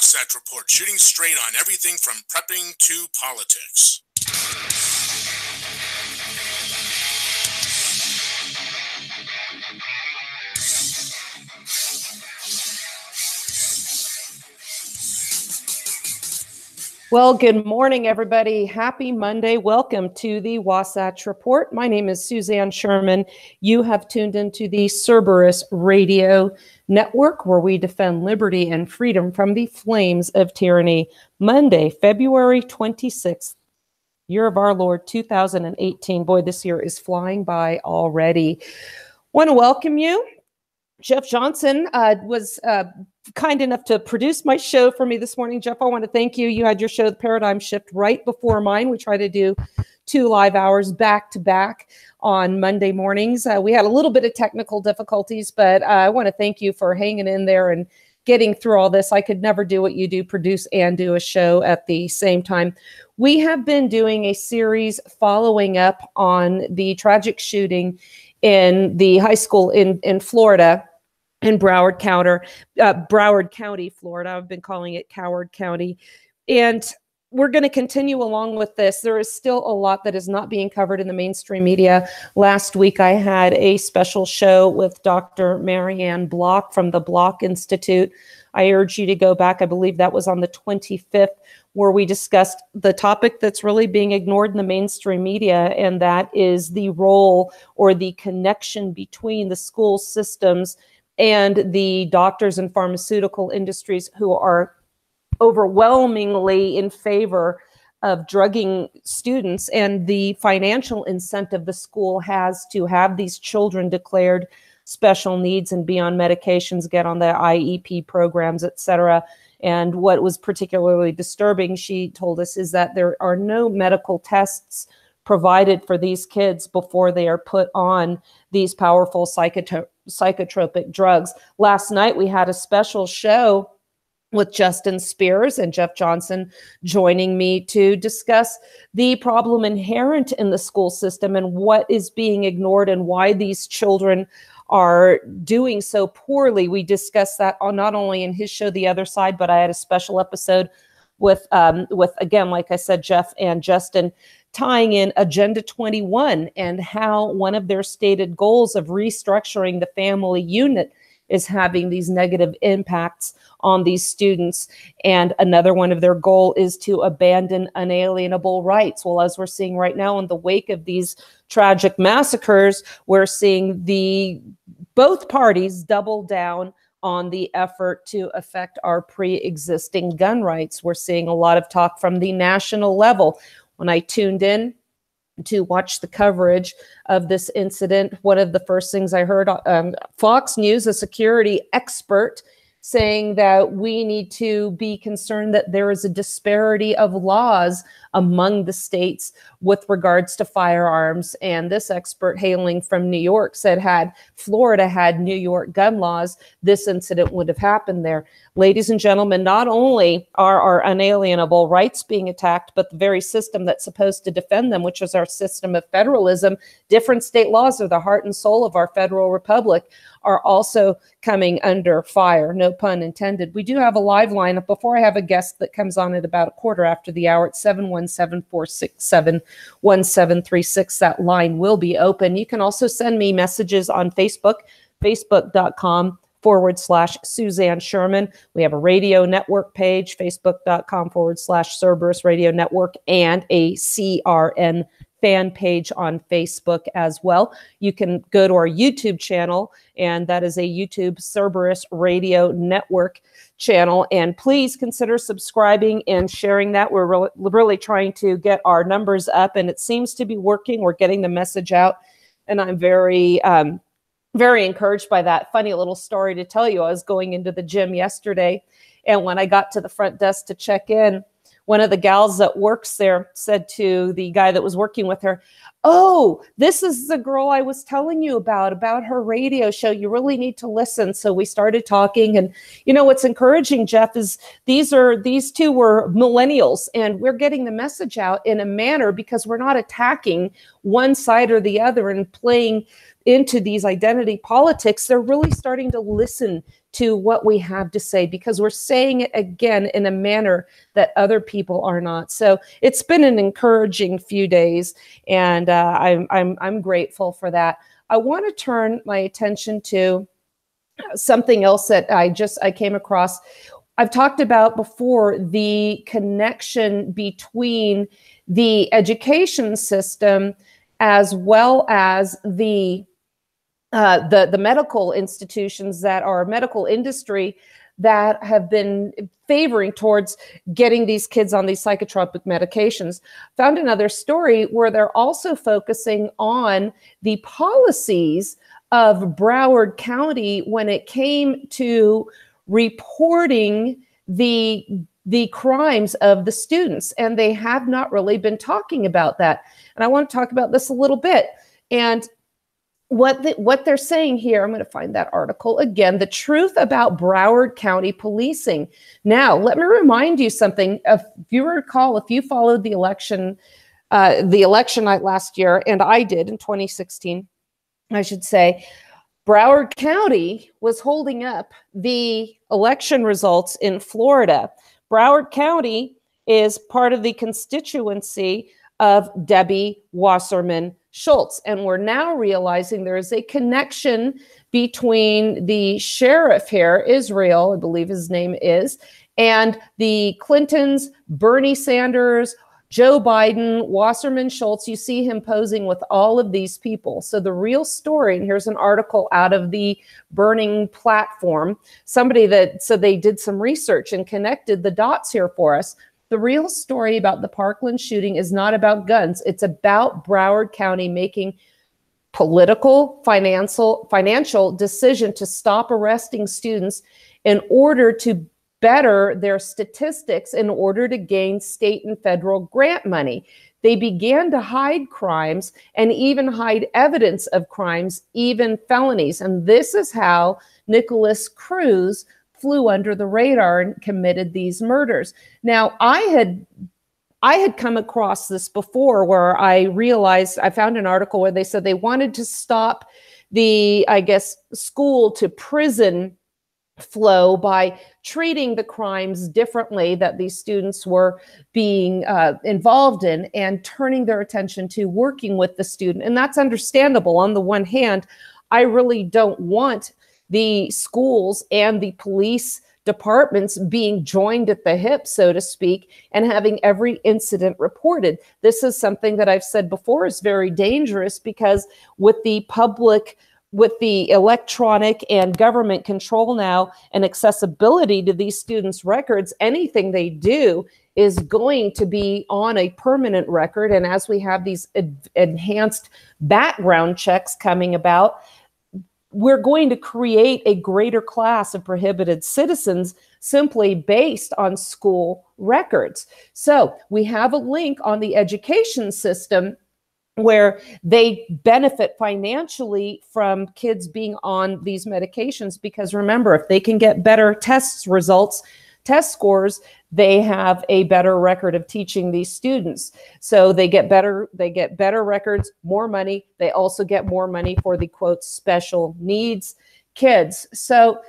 Wasatch Report, shooting straight on everything from prepping to politics. Well, good morning, everybody. Happy Monday. Welcome to the Wasatch Report. My name is Suzanne Sherman. You have tuned into the Cerberus Radio Network, where we defend liberty and freedom from the flames of tyranny. Monday, February 26th, year of our Lord 2018. Boy, this year is flying by already. Want to welcome you. Jeff Johnson was kind enough to produce my show for me this morning. Jeff, I want to thank you. You had your show, The Paradigm Shift, right before mine. We try to do 2 live hours back to back on Monday mornings. We had a little bit of technical difficulties, but I want to thank you for hanging in there and getting through all this. I could never do what you do, produce and do a show at the same time. We have been doing a series following up on the tragic shooting in the high school in Florida, in Broward County, Florida. I've been calling it Coward County. And we're going to continue along with this. There is still a lot that is not being covered in the mainstream media. Last week, I had a special show with Dr. Marianne Block from the Block Institute. I urge you to go back. I believe that was on the 25th, where we discussed the topic that's really being ignored in the mainstream media, and that is the role or the connection between the school systems and the doctors and pharmaceutical industries who are overwhelmingly in favor of drugging students, and the financial incentive the school has to have these children declared special needs and be on medications, get on the IEP programs, etc. And what was particularly disturbing, she told us, is that there are no medical tests provided for these kids before they are put on these powerful psychotropic drugs. Last night, we had a special show with Justin Spears and Jeff Johnson joining me to discuss the problem inherent in the school system and what is being ignored and why these children are doing so poorly. We discussed that on not only in his show, The Other Side, but I had a special episode with again, like I said, Jeff and Justin, tying in Agenda 21 and how one of their stated goals of restructuring the family unit is having these negative impacts on these students. And another one of their goal is to abandon unalienable rights. Well, as we're seeing right now in the wake of these tragic massacres, we're seeing both parties double down on the effort to affect our pre-existing gun rights. We're seeing a lot of talk from the national level. When I tuned in to watch the coverage of this incident, one of the first things I heard, Fox News, a security expert, saying that we need to be concerned that there is a disparity of laws among the states with regards to firearms. And this expert, hailing from New York, said had Florida had New York gun laws, this incident would have happened there. Ladies and gentlemen, not only are our unalienable rights being attacked, but the very system that's supposed to defend them, which is our system of federalism, different state laws are the heart and soul of our federal republic, are also coming under fire, no pun intended. We do have a live lineup. Before I have a guest that comes on at about 1:15 at 717-467-1736. That line will be open. You can also send me messages on Facebook, facebook.com/Suzanne Sherman. We have a radio network page, facebook.com/Cerberus Radio Network, and a CRN fan page on Facebook as well. You can go to our YouTube channel, and that is a YouTube Cerberus Radio Network channel. And please consider subscribing and sharing that. We're really trying to get our numbers up, and it seems to be working. We're getting the message out, and I'm very encouraged by that. Funny little story to tell you. I was going into the gym yesterday, and when I got to the front desk to check in, one of the gals that works there said to the guy that was working with her, oh, this is the girl I was telling you about her radio show. You really need to listen. So we started talking. And, you know, what's encouraging, Jeff, is these two were millennials, and we're getting the message out in a manner because we're not attacking one side or the other and playing into these identity politics. They're really starting to listen to what we have to say because we're saying it again in a manner that other people are not. So it's been an encouraging few days, and I'm grateful for that. I want to turn my attention to something else that I came across. I've talked about before the connection between the education system as well as the medical institutions that are medical industry that have been favoring towards getting these kids on these psychotropic medications. Found another story where they're also focusing on the policies of Broward County when it came to reporting the crimes of the students. And they have not really been talking about that. And I want to talk about this a little bit. And what they're saying here, I'm going to find that article again, the truth about Broward County policing. Now, let me remind you something. If you recall, if you followed the election night last year, and I did in 2016, I should say, Broward County was holding up the election results in Florida. Broward County is part of the constituency of Debbie Wasserman Schultz. And we're now realizing there is a connection between the sheriff here, Israel, I believe his name is, and the Clintons, Bernie Sanders, Joe Biden, Wasserman Schultz. You see him posing with all of these people. So the real story, and here's an article out of the Burning Platform, so they did some research and connected the dots here for us. The real story about the Parkland shooting is not about guns. It's about Broward County making political, financial decision to stop arresting students in order to better their statistics, in order to gain state and federal grant money. They began to hide crimes and even hide evidence of crimes, even felonies. And this is how Nicholas Cruz flew under the radar and committed these murders. Now, I had come across this before where I realized, I found an article where they said they wanted to stop the, I guess, school to prison flow by treating the crimes differently that these students were being involved in and turning their attention to working with the student. And that's understandable. On the one hand, I really don't want the schools and the police departments being joined at the hip, so to speak, and having every incident reported. This is something that I've said before is very dangerous because with the electronic and government control now and accessibility to these students' records, anything they do is going to be on a permanent record. And as we have these enhanced background checks coming about, we're going to create a greater class of prohibited citizens simply based on school records. So we have a link on the education system where they benefit financially from kids being on these medications, because remember, if they can get better test scores, they have a better record of teaching these students. So they get better records, more money. They also get more money for the quote special needs kids. So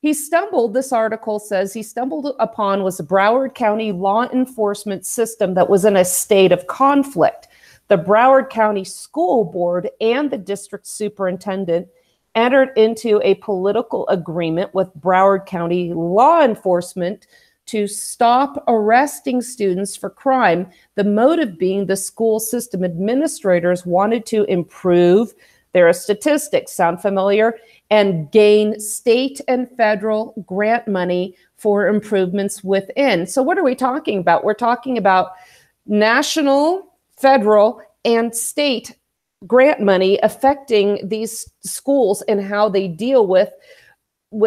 this article says he stumbled upon was a Broward County law enforcement system that was in a state of conflict. The Broward County School Board and the district superintendent entered into a political agreement with Broward County law enforcement to stop arresting students for crime. The motive being the school system administrators wanted to improve their statistics, sound familiar, and gain state and federal grant money for improvements within. So what are we talking about? We're talking about national, federal, and state grant money affecting these schools and how they deal with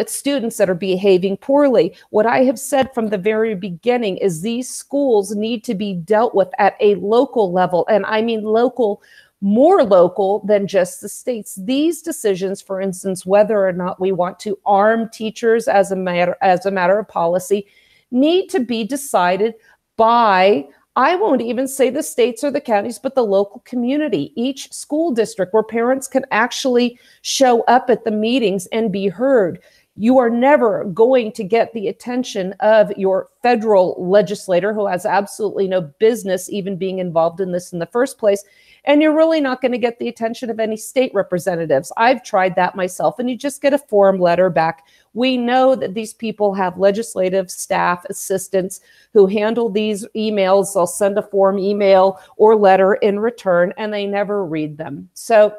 students that are behaving poorly. What I have said from the very beginning is these schools need to be dealt with at a local level. And I mean local more local than just the states. These decisions, for instance, whether or not we want to arm teachers as a matter of policy, need to be decided by, I won't even say the states or the counties, but the local community, each school district, where parents can actually show up at the meetings and be heard. You are never going to get the attention of your federal legislator, who has absolutely no business even being involved in this in the first place. And you're really not going to get the attention of any state representatives. I've tried that myself, and you just get a form letter back. We know that these people have legislative staff assistants who handle these emails. They'll send a form email or letter in return, and they never read them. So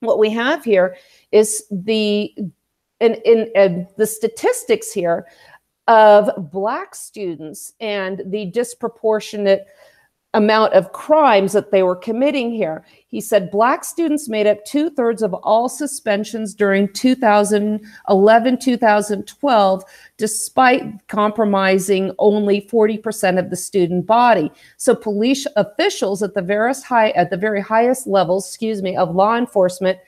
what we have here is the statistics here of Black students and the disproportionate amount of crimes that they were committing here. He said Black students made up 2/3 of all suspensions during 2011-2012, despite compromising only 40% of the student body. So police officials at the very highest levels, of law enforcement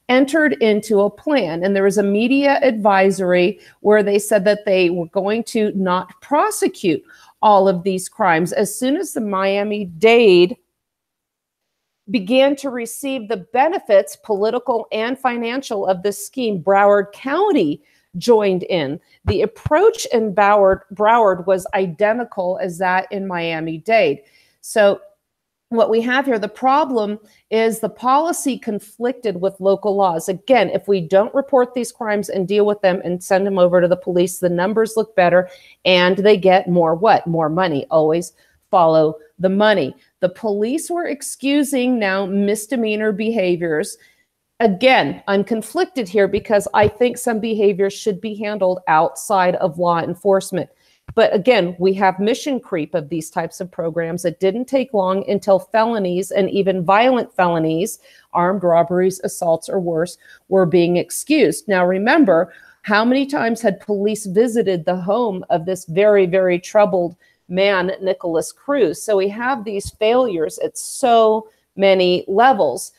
entered into a plan. And there was a media advisory where they said that they were going to not prosecute all of these crimes. As soon as the Miami-Dade began to receive the benefits, political and financial, of this scheme, Broward County joined in. The approach in Broward was identical as that in Miami-Dade. So what we have here, the problem is the policy conflicted with local laws. Again, if we don't report these crimes and deal with them and send them over to the police, the numbers look better and they get more what? More money. Always follow the money. The police were excusing now misdemeanor behaviors. Again, I'm conflicted here because I think some behaviors should be handled outside of law enforcement. But again, we have mission creep of these types of programs. It didn't take long until felonies and even violent felonies, armed robberies, assaults, or worse, were being excused. Now, remember, how many times had police visited the home of this very, very troubled man, Nicholas Cruz? So we have these failures at so many levels.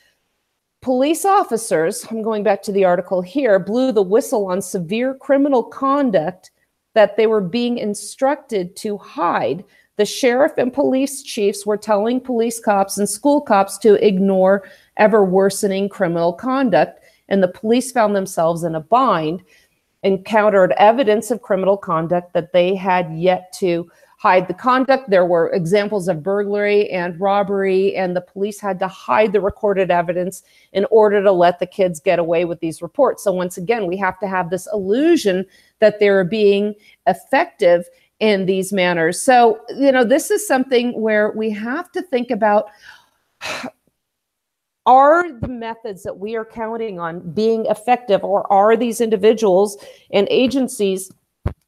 Police officers, I'm going back to the article here, blew the whistle on severe criminal conduct that they were being instructed to hide. The sheriff and police chiefs were telling police cops and school cops to ignore ever worsening criminal conduct, and the police found themselves in a bind, encountered evidence of criminal conduct that they had yet to hide the conduct. There were examples of burglary and robbery, and the police had to hide the recorded evidence in order to let the kids get away with these reports. So once again, we have to have this illusion that they're being effective in these manners. So, this is something where we have to think about, are the methods that we are counting on being effective, or are these individuals and agencies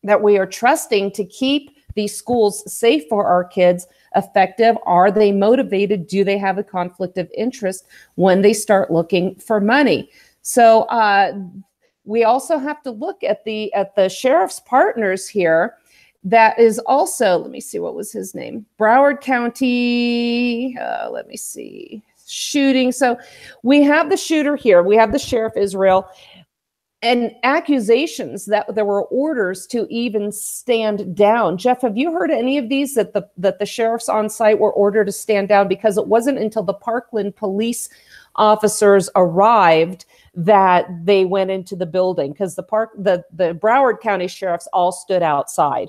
that we are trusting to keep these schools safe for our kids effective? Are they motivated? Do they have a conflict of interest when they start looking for money? So we also have to look at the sheriff's partners here. That is also, let me see, what was his name? Broward County, let me see, shooting. So we have the shooter here. We have the Sheriff Israel, and accusations that there were orders to even stand down. Jeff, have you heard any of these, that the sheriffs on site were ordered to stand down? Because it wasn't until the Parkland police officers arrived that they went into the building, because the Broward County sheriffs all stood outside.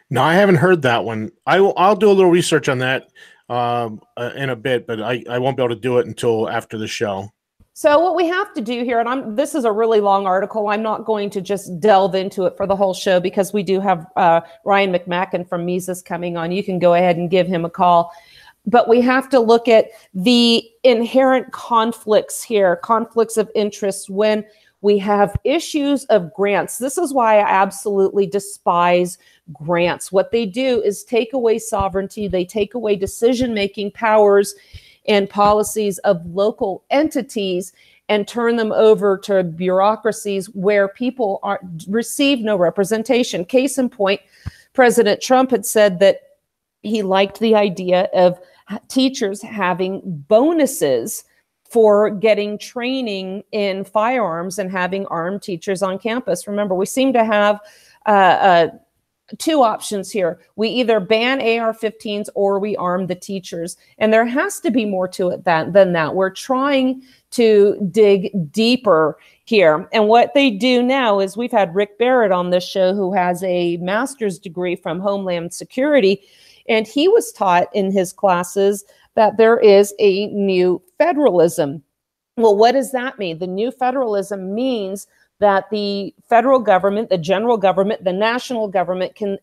No, I haven't heard that one. I'll do a little research on that in a bit, but I won't be able to do it until after the show. So what we have to do here, and this is a really long article. I'm not going to just delve into it for the whole show, because we do have Ryan McMaken from Mises coming on. You can go ahead and give him a call. But we have to look at the inherent conflicts here, conflicts of interest when we have issues of grants. This is why I absolutely despise grants. What they do is take away sovereignty. They take away decision-making powers and policies of local entities and turn them over to bureaucracies where people receive no representation. Case in point, President Trump had said that he liked the idea of teachers having bonuses for getting training in firearms and having armed teachers on campus. Remember, we seem to have two options here. We either ban AR-15s or we arm the teachers. And there has to be more to it than that. We're trying to dig deeper here. And what they do now is, we've had Rick Barrett on this show, who has a master's degree from Homeland Security. And he was taught in his classes that there is a new federalism. Well, what does that mean? The new federalism means that the federal government, the general government, the national government can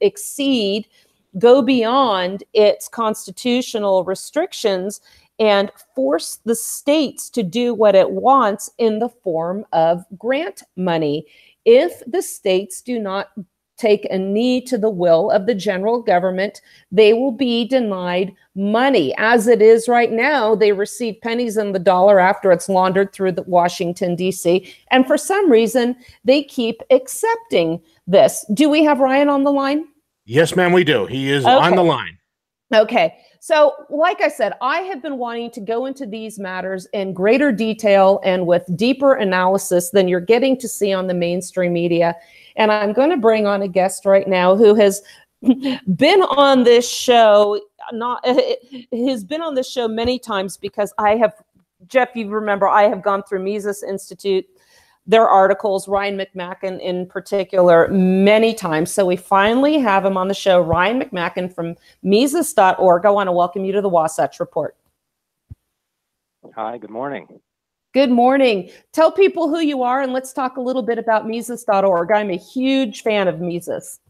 go beyond its constitutional restrictions and force the states to do what it wants in the form of grant money. If the states do not take a knee to the will of the general government, they will be denied money. As it is right now, they receive pennies in the dollar after it's laundered through the Washington, D.C. And for some reason, they keep accepting this. Do we have Ryan on the line? Yes, ma'am, we do. He is on the line. Okay. So, like I said, I have been wanting to go into these matters in greater detail and with deeper analysis than you're getting to see on the mainstream media. And I'm going to bring on a guest right now who has been on this show, has been on this show many times, because Jeff, you remember, I have gone through Mises Institute, their articles, Ryan McMaken in particular, many times. So we finally have him on the show, Ryan McMaken from Mises.org. I want to welcome you to the Wasatch Report. Hi, good morning. Good morning. Tell people who you are, and let's talk a little bit about Mises.org. I'm a huge fan of Mises.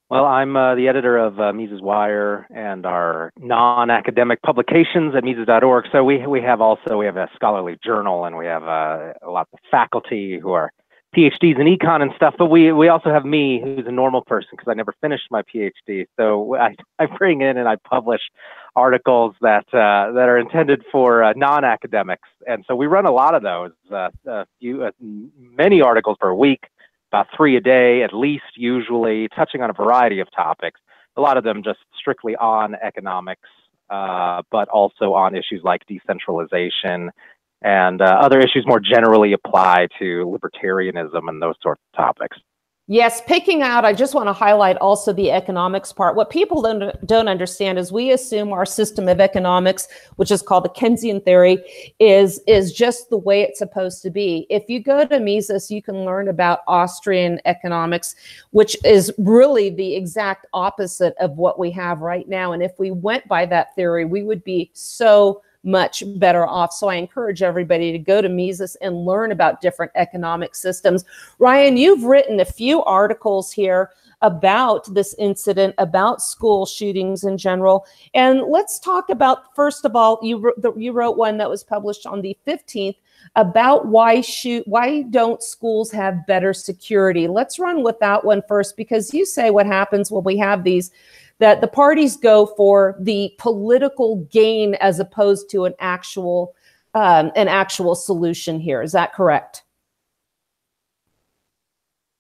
Well, I'm the editor of Mises Wire and our non-academic publications at Mises.org. So we have a scholarly journal, and we have a lot of faculty who are PhDs in econ and stuff. But we also have me, who's a normal person, because I never finished my PhD. So I bring in and I publish articles that are intended for non-academics, and so we run a lot of those. Many articles per week. About 3 a day, at least, usually, touching on a variety of topics. A lot of them just strictly on economics, but also on issues like decentralization and other issues more generally apply to libertarianism and those sorts of topics. Yes, picking out, I just want to highlight also the economics part. What people don't understand is we assume our system of economics, which is called the Keynesian theory, is just the way it's supposed to be. If you go to Mises, you can learn about Austrian economics, which is really the exact opposite of what we have right now. And if we went by that theory, we would be so much better off. So I encourage everybody to go to Mises and learn about different economic systems. Ryan, you've written a few articles here about this incident, about school shootings in general. And let's talk about, first of all, you wrote one that was published on the 15th about why don't schools have better security. Let's run with that one first, because you say what happens when we have these, that the parties go for the political gain as opposed to an actual solution here. Is that correct?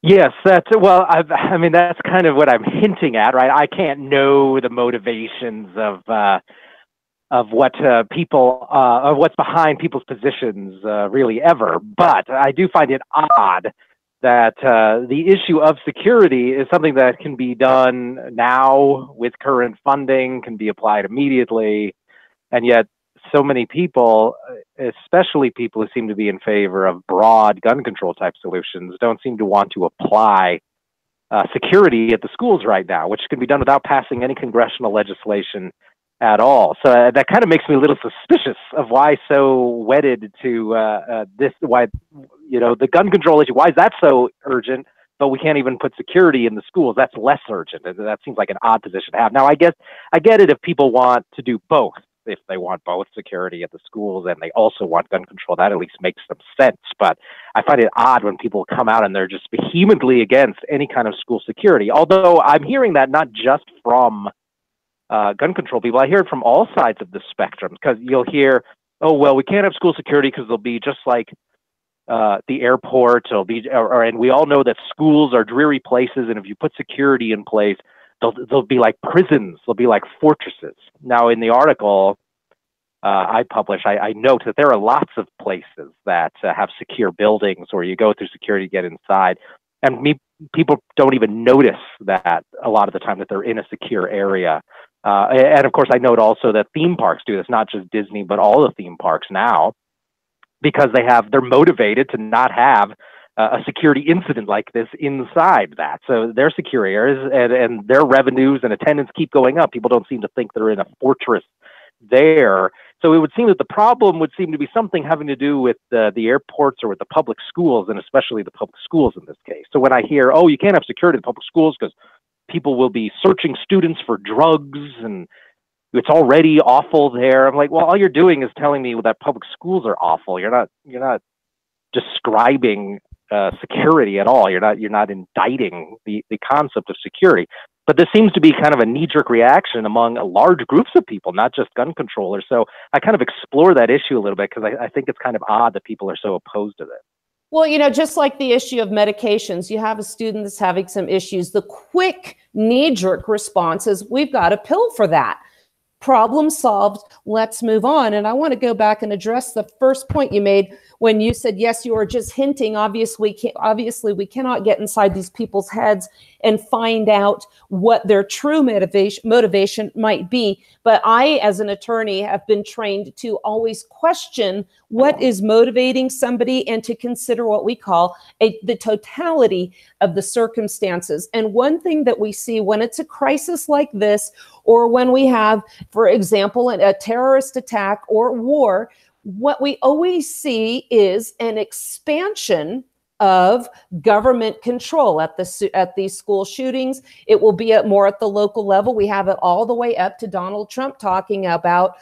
Yes, that's kind of what I'm hinting at, right? I can't know the motivations of what what's behind people's positions really ever, but I do find it odd that the issue of security is something that can be done now with current funding, can be applied immediately, and yet so many people, especially people who seem to be in favor of broad gun control type solutions, don't seem to want to apply security at the schools right now, which can be done without passing any congressional legislation at all. So that kind of makes me a little suspicious of why so wedded to this, why, the gun control issue, why is that so urgent, but we can't even put security in the schools? That's less urgent. That seems like an odd position to have. Now, I get it if people want to do both. If they want both security at the schools and they also want gun control, that at least makes some sense. But I find it odd when people come out and they're just vehemently against any kind of school security. Although I'm hearing that not just from gun control people, I hear it from all sides of the spectrum, because you'll hear, oh, well, we can't have school security because they'll be just like the airport, and we all know that schools are dreary places, and if you put security in place, they'll be like prisons, they'll be like fortresses. Now, in the article, I publish, I note that there are lots of places that have secure buildings where you go through security to get inside. And people don't even notice that a lot of the time that they're in a secure area. And of course, I note also that theme parks do this, not just Disney, but all the theme parks now, because they're motivated to not have a security incident like this inside that. So their secure areas and their revenues and attendance keep going up. People don't seem to think they're in a fortress there. So it would seem that the problem would seem to be something having to do with the airports or with the public schools, and especially the public schools in this case. So when I hear, oh, you can't have security in public schools because people will be searching students for drugs and it's already awful there. I'm like, well, all you're doing is telling me that public schools are awful. You're not describing security at all. You're not indicting the concept of security. But this seems to be kind of a knee-jerk reaction among large groups of people, not just gun controllers. So I kind of explore that issue a little bit because I think it's kind of odd that people are so opposed to it. Well, just like the issue of medications, you have a student that's having some issues. The quick knee-jerk response is, we've got a pill for that. Problem solved. Let's move on. And I want to go back and address the first point you made when you said, yes, you were just hinting. Obviously, we cannot get inside these people's heads and find out what their true motivation might be. But I, as an attorney, have been trained to always question what is motivating somebody and to consider what we call the totality of the circumstances. And one thing that we see when it's a crisis like this, or when we have, for example, a terrorist attack or war, what we always see is an expansion of government control at these school shootings. It will be more at the local level. We have it all the way up to Donald Trump talking about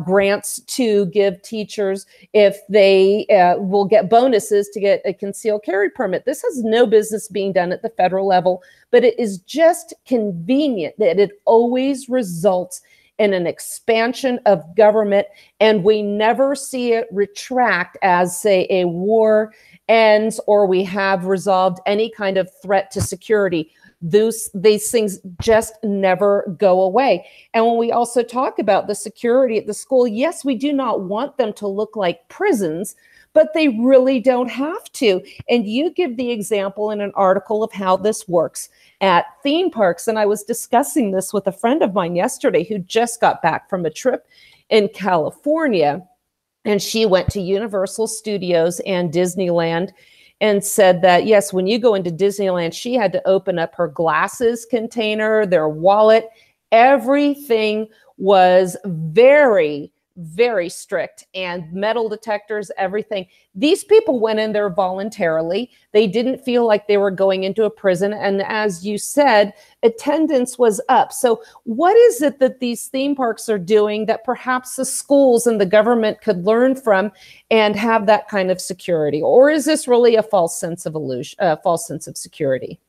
grants to give teachers if they will get bonuses to get a concealed carry permit. This has no business being done at the federal level, but it is just convenient that it always results in an expansion of government, and we never see it retract as, say, a war ends or we have resolved any kind of threat to security. These things just never go away. And when we also talk about the security at the school, yes, we do not want them to look like prisons, but they really don't have to. And you give the example in an article of how this works at theme parks. And I was discussing this with a friend of mine yesterday who just got back from a trip in California. And she went to Universal Studios and Disneyland and said that, yes, when you go into Disneyland, she had to open up her glasses container, their wallet. Everything was very, very strict, and metal detectors, everything. These people went in there voluntarily. They didn't feel like they were going into a prison. And as you said, attendance was up. So what is it that these theme parks are doing that perhaps the schools and the government could learn from and have that kind of security? Or is this really a false sense of illusion, false sense of security?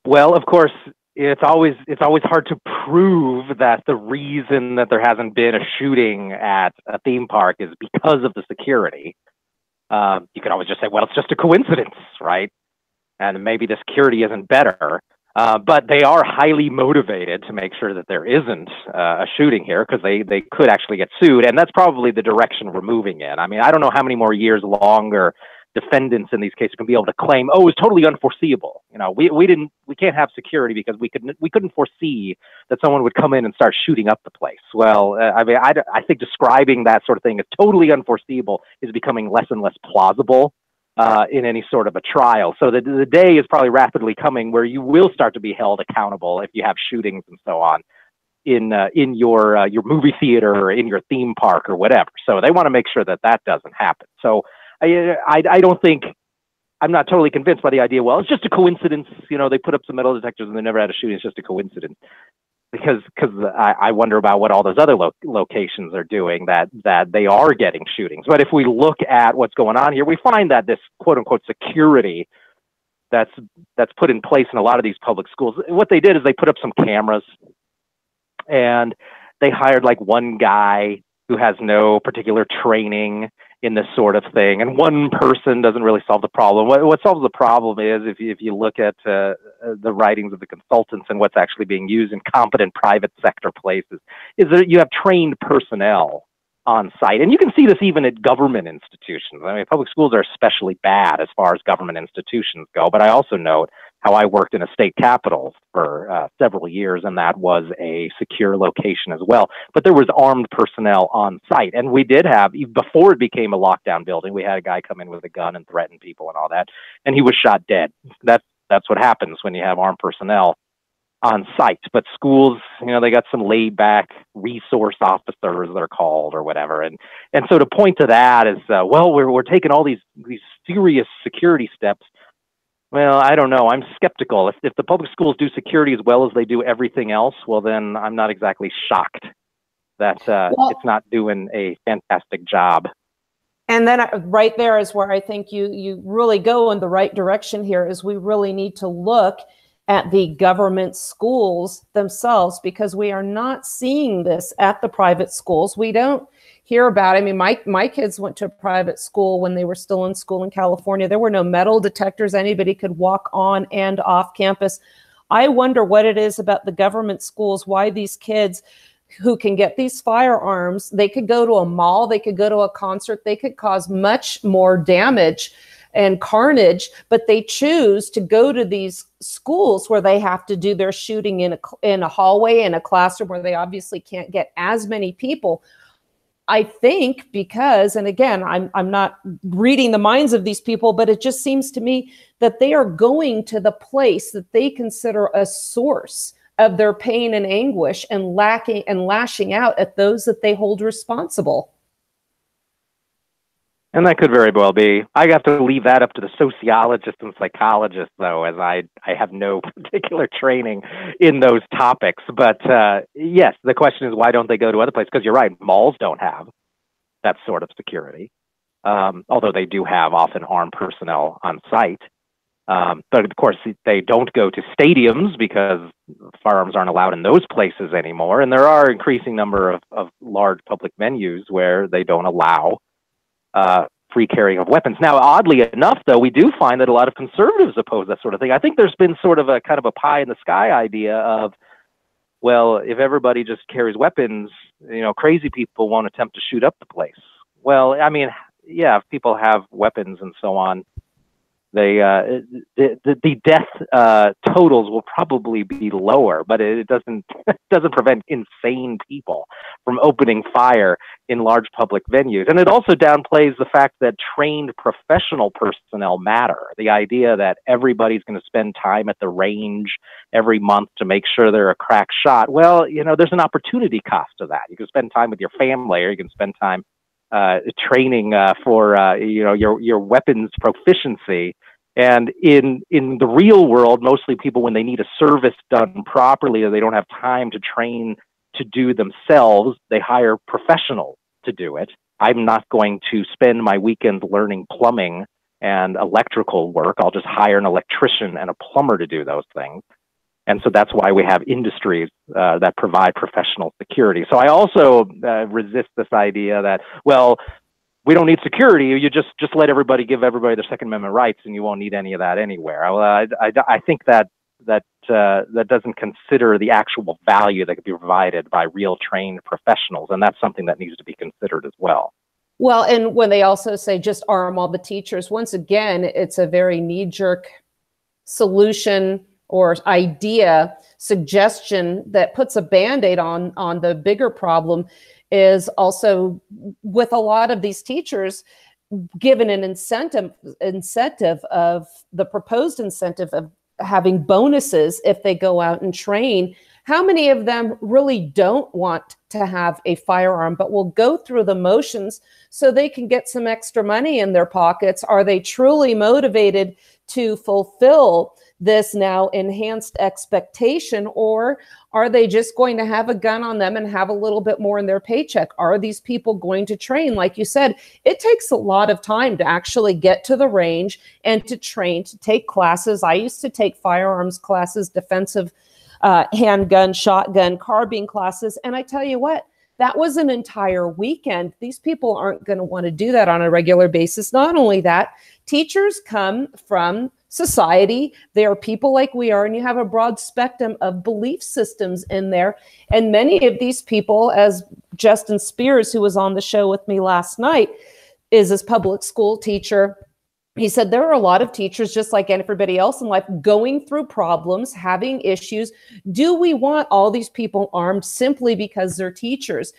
Well, of course, it's always hard to prove that the reason that there hasn't been a shooting at a theme park is because of the security. You could always just say, well, it's just a coincidence, right? And maybe the security isn't better. But they are highly motivated to make sure that there isn't a shooting here, because they could actually get sued. And that's probably the direction we're moving in. I mean, I don't know how many more years longer defendants in these cases can be able to claim, oh, it was totally unforeseeable. You know, we can't have security because we couldn't foresee that someone would come in and start shooting up the place. Well, I mean, I think describing that sort of thing as totally unforeseeable is becoming less and less plausible in any sort of a trial. So the day is probably rapidly coming where you will start to be held accountable if you have shootings and so on in your movie theater or in your theme park or whatever. So they want to make sure that that doesn't happen. So I don't think, I'm not totally convinced by the idea, well, it's just a coincidence, you know, they put up some metal detectors and they never had a shooting, it's just a coincidence. Because I wonder about what all those other locations are doing that they are getting shootings. But if we look at what's going on here, we find that this quote unquote security that's put in place in a lot of these public schools, what they did is they put up some cameras and they hired like one guy who has no particular training, in this sort of thing. And one person doesn't really solve the problem. What solves the problem is, if you look at the writings of the consultants and what's actually being used in competent private sector places, is that you have trained personnel on site. And you can see this even at government institutions. I mean, public schools are especially bad as far as government institutions go, but I also note how I worked in a state capitol for several years, and that was a secure location as well. But there was armed personnel on site, and we did have, before it became a lockdown building, we had a guy come in with a gun and threaten people and all that, and he was shot dead. That's what happens when you have armed personnel on site. But schools, they got some laid back resource officers, they're called, or whatever. And so to point to that is, well, we're taking all these serious security steps. Well, I don't know. I'm skeptical. If the public schools do security as well as they do everything else, well, then I'm not exactly shocked that it's not doing a fantastic job. And then right there is where I think you really go in the right direction here, is we really need to look at the government schools themselves, because we are not seeing this at the private schools. We don't hear about it. I mean, my kids went to a private school when they were still in school in California. There were no metal detectors. Anybody could walk on and off campus. I wonder what it is about the government schools, why these kids who can get these firearms, they could go to a mall, they could go to a concert, they could cause much more damage and carnage, but they choose to go to these schools where they have to do their shooting in a hallway, in a classroom where they obviously can't get as many people. I think because, and again, I'm not reading the minds of these people, but it just seems to me that they are going to the place that they consider a source of their pain and anguish, and lashing out at those that they hold responsible. And that could very well be. I have to leave that up to the sociologists and psychologists, though, as I have no particular training in those topics. But yes, the question is, why don't they go to other places? Because you're right, malls don't have that sort of security, although they do have often armed personnel on site. But of course, they don't go to stadiums because firearms aren't allowed in those places anymore. And there are an increasing number of large public venues where they don't allow free carrying of weapons. Now, oddly enough, though, we do find that a lot of conservatives oppose that sort of thing. I think there's been sort of a kind of a pie in the sky idea of, well, if everybody just carries weapons, crazy people won't attempt to shoot up the place. Well, I mean, yeah, if people have weapons and so on, the death totals will probably be lower, but it doesn't prevent insane people from opening fire in large public venues. And it also downplays the fact that trained professional personnel matter. The idea that everybody's going to spend time at the range every month to make sure they're a crack shot. Well, there's an opportunity cost to that. You can spend time with your family, or you can spend time training for your weapons proficiency. And in the real world, mostly people, when they need a service done properly, or they don't have time to train to do themselves, they hire professionals to do it. I'm not going to spend my weekends learning plumbing and electrical work. I'll just hire an electrician and a plumber to do those things. And so that's why we have industries that provide professional security. So I also resist this idea that, well, we don't need security. You just let everybody, give everybody their Second Amendment rights, and you won't need any of that anywhere. Well, I think that doesn't consider the actual value that could be provided by real trained professionals, and that's something that needs to be considered as well. Well, and when they also say just arm all the teachers, once again, it's a very knee-jerk solution or idea, suggestion that puts a Band-Aid on the bigger problem. Is also with a lot of these teachers given an incentive of the proposed incentive of having bonuses if they go out and train. How many of them really don't want to have a firearm, but will go through the motions so they can get some extra money in their pockets? Are they truly motivated to fulfill this now enhanced expectation, or are they just going to have a gun on them and have a little bit more in their paycheck? Are these people going to train? Like you said, it takes a lot of time to actually get to the range and to train, to take classes. I used to take firearms classes, defensive handgun, shotgun, carbine classes. And I tell you what, That was an entire weekend. These people aren't going to want to do that on a regular basis. Not only that, teachers come from society. They are people like we are, and you have a broad spectrum of belief systems in there. And many of these people, as Justin Spears, who was on the show with me last night, is a public school teacher. He said there are a lot of teachers, just like everybody else in life, going through problems, having issues. Do we want all these people armed simply because they're teachers?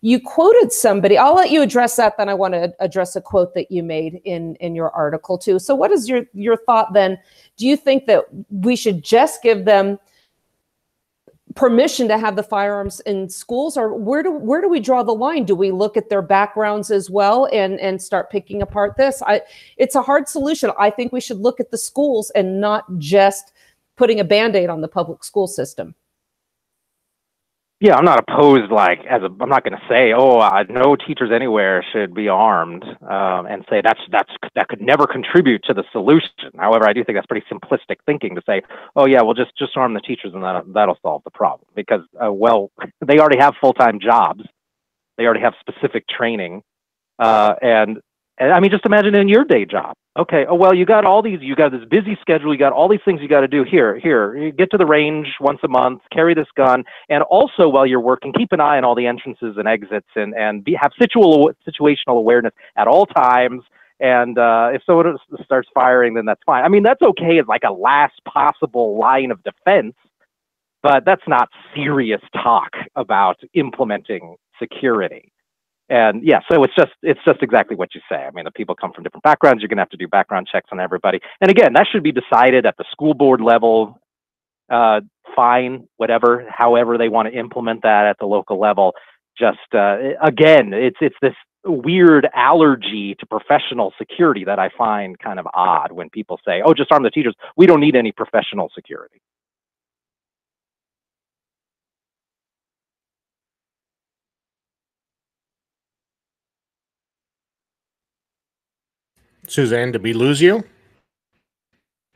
You quoted somebody. I'll let you address that. Then I want to address a quote that you made in your article too. So what is your thought then? Do you think that we should just give them permission to have the firearms in schools, or where do we draw the line? Do we look at their backgrounds as well and start picking apart this? It's a hard solution. I think we should look at the schools and not just putting a Band-Aid on the public school system. Yeah, I'm not opposed. I'm not going to say, no teachers anywhere should be armed, and say that could never contribute to the solution. However, I do think that's pretty simplistic thinking to say, oh yeah, well just arm the teachers and that'll solve the problem, because they already have full-time jobs, they already have specific training, and I mean, just imagine in your day job. Okay, you got this busy schedule, you got all these things you got to do. Here, you get to the range once a month, carry this gun, and also while you're working, keep an eye on all the entrances and exits, and have situational awareness at all times. And if someone starts firing, then that's fine. I mean, that's okay as like a last possible line of defense, but that's not serious talk about implementing security. And yeah, so it's just exactly what you say. I mean, the people come from different backgrounds. You're going to have to do background checks on everybody. And again, that should be decided at the school board level. Fine, whatever, however they want to implement that at the local level. Just again, it's this weird allergy to professional security that I find kind of odd when people say, "Oh, just arm the teachers. We don't need any professional security." Suzanne, did we lose you?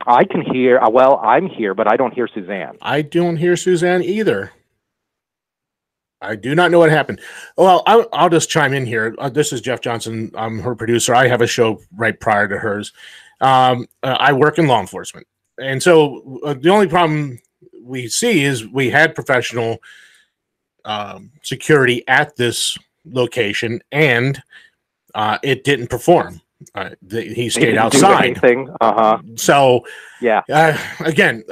I can hear, I'm here, but I don't hear Suzanne. I don't hear Suzanne either. I do not know what happened. Well, I'll just chime in here. This is Jeff Johnson. I'm her producer. I have a show right prior to hers. I work in law enforcement. And so the only problem we see is we had professional security at this location, and it didn't perform. He stayed outside. So yeah, again,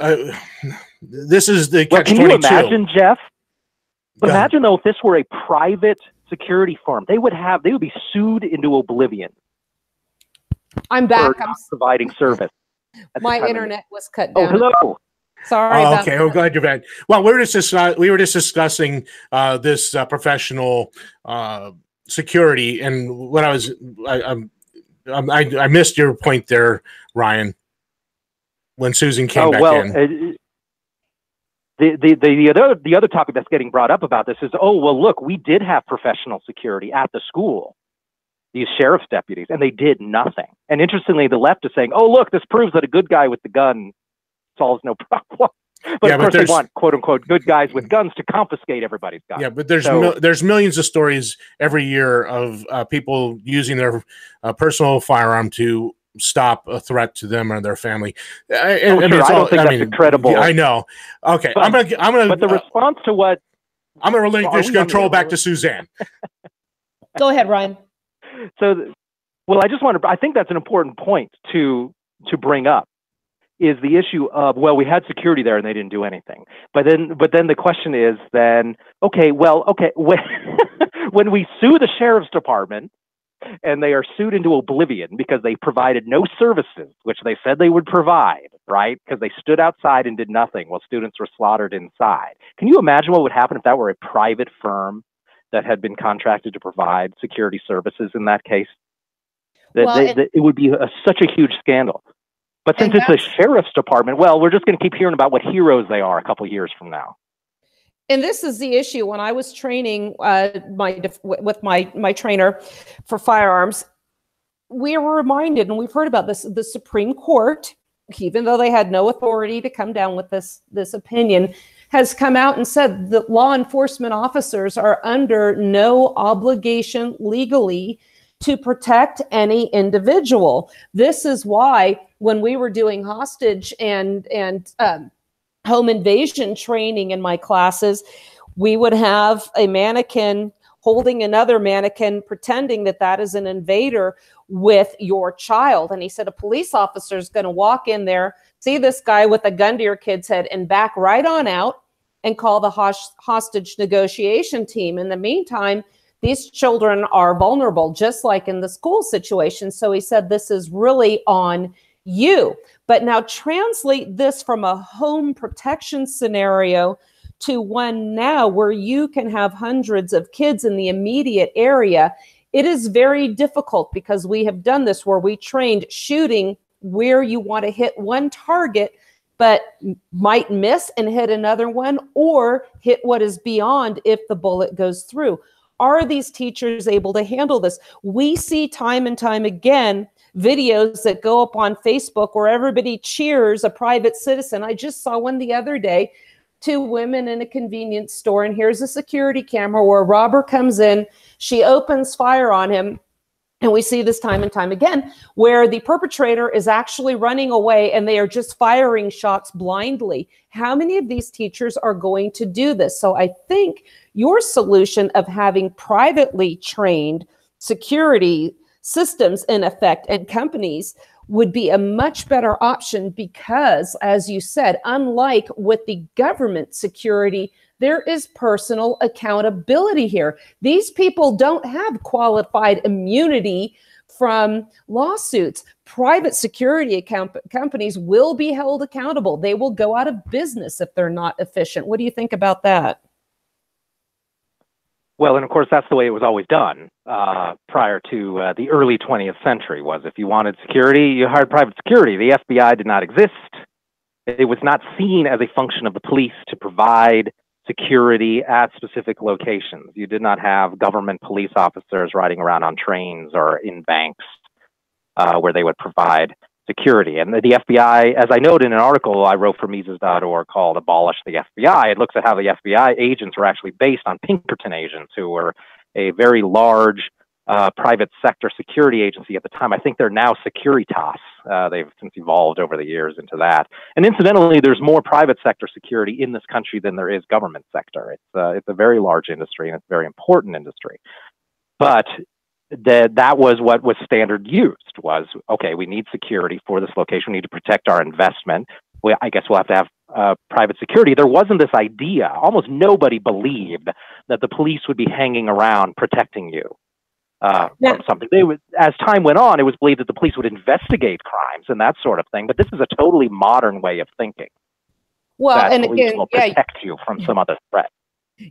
this is the catch-22. Can you imagine, Jeff? Imagine though, if this were a private security firm, they would be sued into oblivion. I'm back. I'm providing service. My internet was cut down. Oh, hello. Sorry. Okay, I'm glad you're back. Well, we were just discussing this professional security, and what I missed your point there, Ryan, when Susan came back in. The other topic that's getting brought up about this is, look, we did have professional security at the school, these sheriff's deputies, and they did nothing. And interestingly, the left is saying, look, this proves that a good guy with the gun solves no problem. But of course, they want, quote unquote, good guys with guns to confiscate everybody's guns. Yeah, but there's millions of stories every year of people using their personal firearm to stop a threat to them or their family. I don't think that's incredible. I know. Okay, but, I'm gonna. But the response to what I'm gonna relinquish control back to Suzanne. Go ahead, Ryan. So, I think that's an important point to bring up. Is the issue of, we had security there and they didn't do anything. But then the question is when we sue the sheriff's department and they are sued into oblivion because they provided no services, which they said they would provide, right? Because they stood outside and did nothing while students were slaughtered inside. Can you imagine what would happen if that were a private firm that had been contracted to provide security services in that case? It would be such a huge scandal. But since it's the sheriff's department, we're just going to keep hearing about what heroes they are a couple of years from now. And this is the issue. When I was training with my trainer for firearms, we were reminded, and we've heard about this, the Supreme Court, even though they had no authority to come down with this opinion, has come out and said that law enforcement officers are under no obligation legally to protect any individual. This is why when we were doing hostage and home invasion training in my classes, we would have a mannequin holding another mannequin, pretending that that is an invader with your child. And he said a police officer is going to walk in there, see this guy with a gun to your kid's head, and back right on out and call the hostage negotiation team. In the meantime, these children are vulnerable, just like in the school situation. So he said, this is really on you. But now translate this from a home protection scenario to one now where you can have hundreds of kids in the immediate area. It is very difficult because we have done this where we trained shooting where you want to hit one target, but might miss and hit another one, or hit what is beyond if the bullet goes through. Are these teachers able to handle this? We see time and time again videos that go up on Facebook where everybody cheers a private citizen. I just saw one the other day, 2 women in a convenience store, and here's a security camera where a robber comes in, she opens fire on him, and we see this time and time again where the perpetrator is actually running away and they are just firing shots blindly. How many of these teachers are going to do this? So I think your solution of having privately trained security systems in effect and companies would be a much better option because, as you said, unlike with the government security, there is personal accountability here. These people don't have qualified immunity from lawsuits. Private security companies will be held accountable. They will go out of business if they're not efficient. What do you think about that? Well, and of course, that's the way it was always done prior to the early 20th century. Was if you wanted security, you hired private security. The FBI did not exist. It was not seen as a function of the police to provide security at specific locations. You did not have government police officers riding around on trains or in banks where they would provide security. And the FBI, as I noted in an article I wrote for Mises.org called Abolish the FBI, it looks at how the FBI agents were actually based on Pinkerton agents, who were a very large private sector security agency at the time. I think they're now Securitas. They've since evolved over the years into that. And incidentally, there's more private sector security in this country than there is government sector. It's a very large industry, and it's a very important industry. But that was what was standard used was, okay, we need security for this location. We need to protect our investment. I guess we'll have to have private security. There wasn't this idea. Almost nobody believed that the police would be hanging around protecting you from something. As time went on, it was believed that the police would investigate crimes and that sort of thing. But this is a totally modern way of thinking. Well, and again, will protect you from some other threat.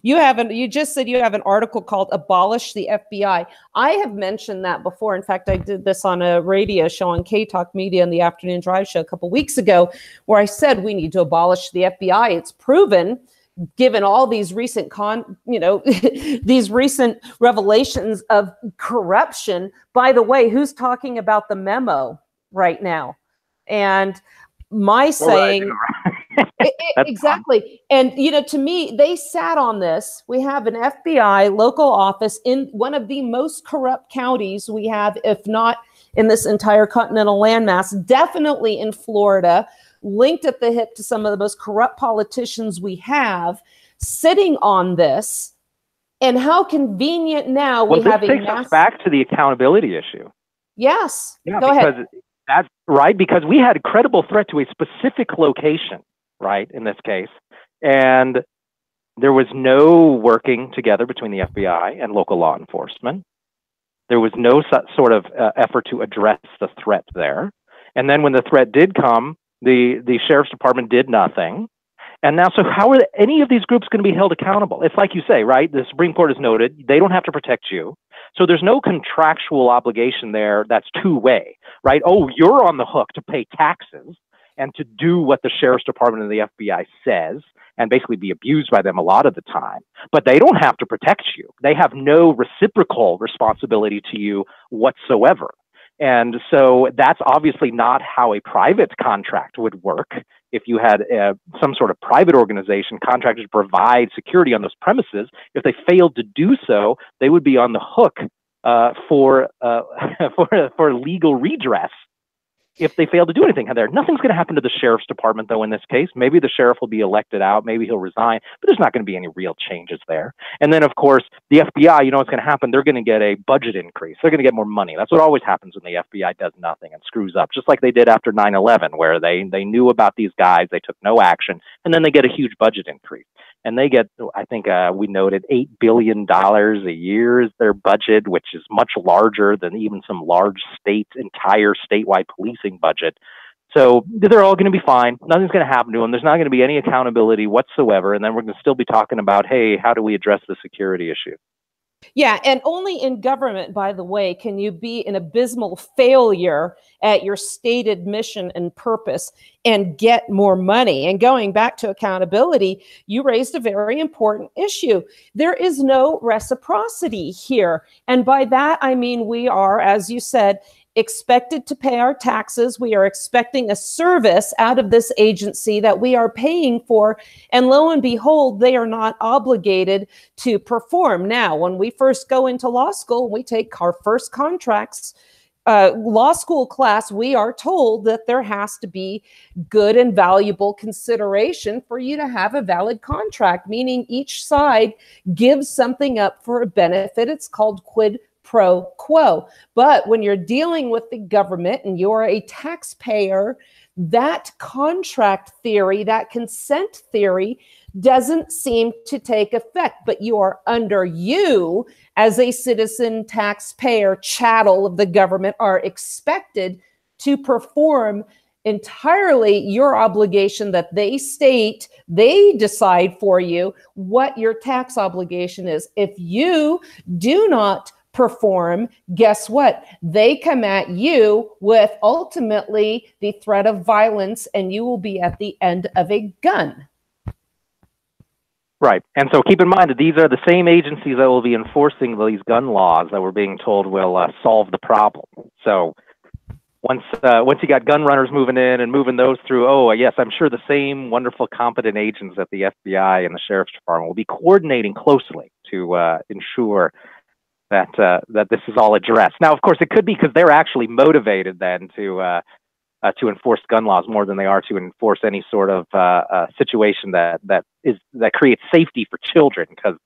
You just said you have an article called Abolish the FBI. I have mentioned that before. In fact, I did this on a radio show on K-Talk Media in the Afternoon Drive show a couple weeks ago, where I said we need to abolish the FBI. It's proven, given all these recent these recent revelations of corruption. By the way, who's talking about the memo right now? And my saying... Exactly. And, to me, they sat on this. We have an FBI local office in one of the most corrupt counties we have, if not in this entire continental landmass, definitely in Florida, linked at the hip to some of the most corrupt politicians we have, sitting on this. And how convenient now we have a massive... This takes us back to the accountability issue. Yes. Yeah, Go ahead. That's right, because we had a credible threat to a specific location. Right, in this case. And there was no working together between the FBI and local law enforcement. There was no sort of effort to address the threat there. And then when the threat did come, the sheriff's department did nothing. And now, so how are any of these groups going to be held accountable? It's like you say, right? The Supreme Court has noted they don't have to protect you. So there's no contractual obligation there that's two-way, right? Oh, you're on the hook to pay taxes and to do what the sheriff's department and the FBI says, and basically be abused by them a lot of the time. But they don't have to protect you. They have no reciprocal responsibility to you whatsoever. And so that's obviously not how a private contract would work if you had some sort of private organization contracted to provide security on those premises, if they failed to do so, they would be on the hook for legal redress if they fail to do anything there. Nothing's going to happen to the sheriff's department, though, in this case. Maybe the sheriff will be elected out. Maybe he'll resign, but there's not going to be any real changes there. And then, of course, the FBI, you know what's going to happen? They're going to get a budget increase. They're going to get more money. That's what always happens when the FBI does nothing and screws up, just like they did after 9/11, where they knew about these guys, they took no action, and then they get a huge budget increase. And they get, I think we noted, $8 billion a year is their budget, which is much larger than even some large states' entire statewide policing budget. So they're all going to be fine. Nothing's going to happen to them. There's not going to be any accountability whatsoever. And then we're going to still be talking about, hey, how do we address the security issue? Yeah, and only in government, by the way, can you be an abysmal failure at your stated mission and purpose and get more money. And going back to accountability, you raised a very important issue. There is no reciprocity here. And by that, I mean we are, as you said, expected to pay our taxes. We are expecting a service out of this agency that we are paying for. And lo and behold, they are not obligated to perform. Now, when we first go into law school, we take our first contracts, law school class, we are told that there has to be good and valuable consideration for you to have a valid contract, meaning each side gives something up for a benefit. It's called quid pro quo. But when you're dealing with the government and you're a taxpayer, that contract theory, that consent theory doesn't seem to take effect. But you as a citizen, taxpayer, chattel of the government are expected to perform entirely your obligation that they state. They decide for you what your tax obligation is. If you do not perform, guess what? They come at you with ultimately the threat of violence, and you will be at the end of a gun. Right. And so keep in mind that these are the same agencies that will be enforcing these gun laws that we're being told will solve the problem. So once you got gun runners moving in and moving those through, oh, yes, I'm sure the same wonderful, competent agents at the FBI and the Sheriff's Department will be coordinating closely to ensure that this is all addressed. Now, of course, it could be because they're actually motivated then to enforce gun laws more than they are to enforce any sort of situation that creates safety for children. Because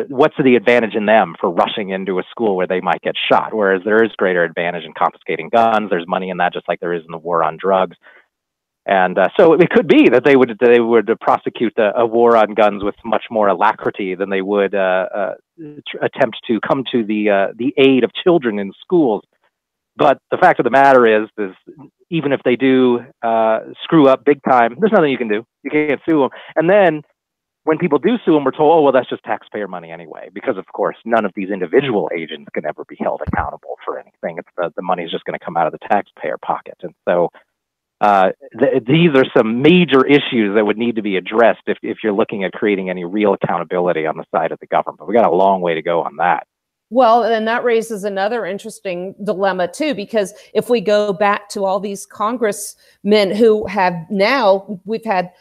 what's the advantage in them for rushing into a school where they might get shot? Whereas there is greater advantage in confiscating guns. There's money in that, just like there is in the war on drugs. And so it could be that they would prosecute a war on guns with much more alacrity than they would attempt to come to the aid of children in schools. But the fact of the matter is even if they do screw up big time, there's nothing you can do. You can't sue them. And then when people do sue them, we're told, oh, well, that's just taxpayer money anyway, because of course none of these individual agents can ever be held accountable for anything. It's the money is just going to come out of the taxpayer pocket. And so these are some major issues that would need to be addressed if you're looking at creating any real accountability on the side of the government. We got a long way to go on that. Well, and that raises another interesting dilemma too, because if we go back to all these congressmen who have now, we've had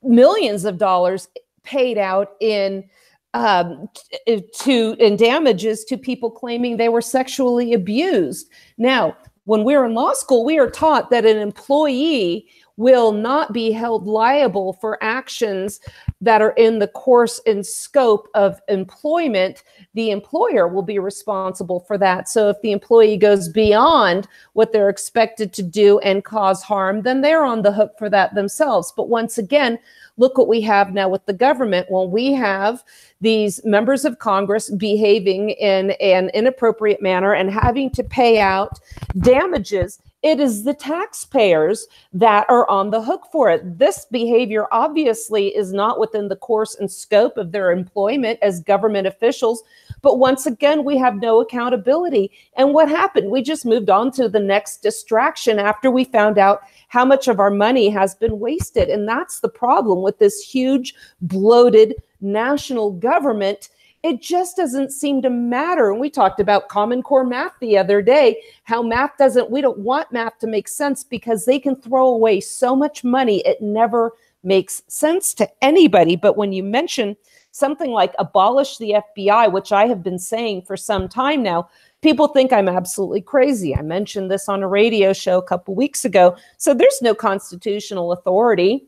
millions of dollars paid out in damages to people claiming they were sexually abused. Now, when we're in law school, we are taught that an employee will not be held liable for actions that are in the course and scope of employment. The employer will be responsible for that. So if the employee goes beyond what they're expected to do and cause harm, then they're on the hook for that themselves. But once again, look what we have now with the government. Well, we have these members of Congress behaving in an inappropriate manner and having to pay out damages. It is the taxpayers that are on the hook for it. This behavior obviously is not within the course and scope of their employment as government officials. But once again, we have no accountability. And what happened? We just moved on to the next distraction after we found out how much of our money has been wasted. And that's the problem with this huge, bloated national government. It just doesn't seem to matter. And we talked about Common Core math the other day, how we don't want math to make sense because they can throw away so much money. It never makes sense to anybody. But when you mention something like abolish the FBI, which I have been saying for some time now, people think I'm absolutely crazy. I mentioned this on a radio show a couple weeks ago. So there's no constitutional authority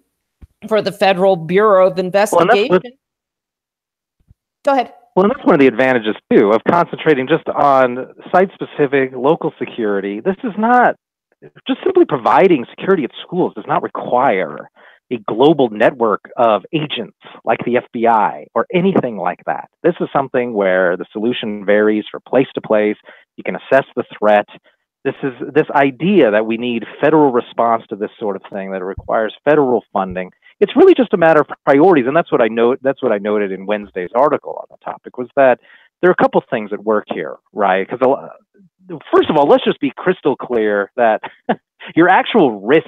for the Federal Bureau of Investigation. Go ahead. Well, and that's one of the advantages, too, of concentrating just on site-specific local security. This is not just simply providing security at schools does not require a global network of agents like the FBI or anything like that. This is something where the solution varies from place to place. You can assess the threat. This idea that we need federal response to this sort of thing, that it requires federal funding. It's really just a matter of priorities, and that's what I noted in Wednesday's article on the topic, was that there are a couple things at work here, right? Because first of all, let's just be crystal clear that your actual risk